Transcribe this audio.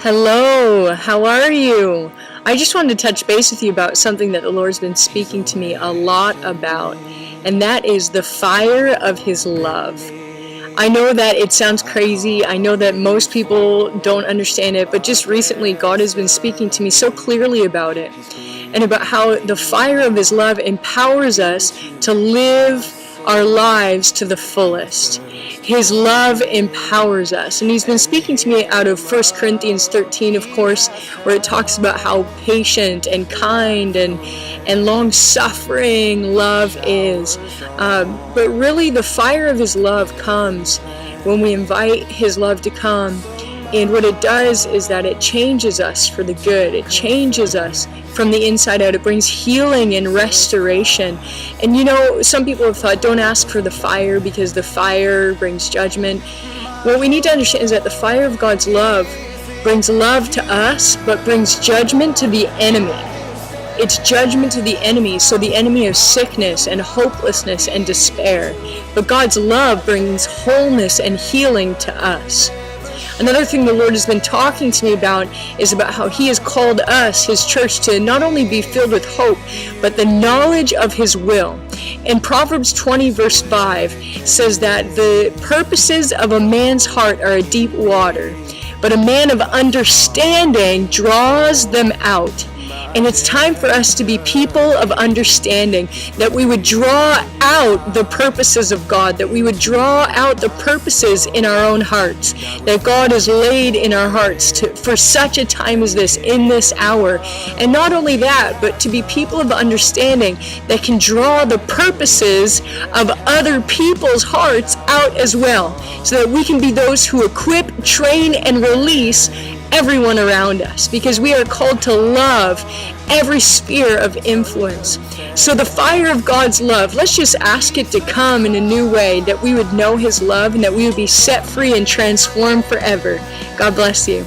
Hello, how are you? I just wanted to touch base with you about something that the Lord's been speaking to me a lot about, and that is the fire of His love. I know that it sounds crazy. I know that most people don't understand it, but just recently God has been speaking to me so clearly about it, and about how the fire of His love empowers us to live our lives to the fullest. His love empowers us. And He's been speaking to me out of 1 Corinthians 13, of course, where it talks about how patient and kind and long-suffering love is. But really, the fire of His love comes when we invite His love to come. And what it does is that it changes us for the good. It changes us from the inside out. It brings healing and restoration. And some people have thought, don't ask for the fire because the fire brings judgment. What we need to understand is that the fire of God's love brings love to us, but brings judgment to the enemy. It's judgment to the enemy, so the enemy of sickness and hopelessness and despair. But God's love brings wholeness and healing to us. Another thing the Lord has been talking to me about is about how He has called us, His church, to not only be filled with hope, but the knowledge of His will. And Proverbs 20 verse 5 says that the purposes of a man's heart are a deep water, but a man of understanding draws them out. And it's time for us to be people of understanding, that we would draw out the purposes of God, that we would draw out the purposes in our own hearts, that God has laid in our hearts for such a time as this, in this hour. And not only that, but to be people of understanding that can draw the purposes of other people's hearts out as well, so that we can be those who equip, train, and release everyone around us, because we are called to love every sphere of influence. So the fire of God's love, let's just ask it to come in a new way, that we would know His love and that we would be set free and transformed forever. God bless you.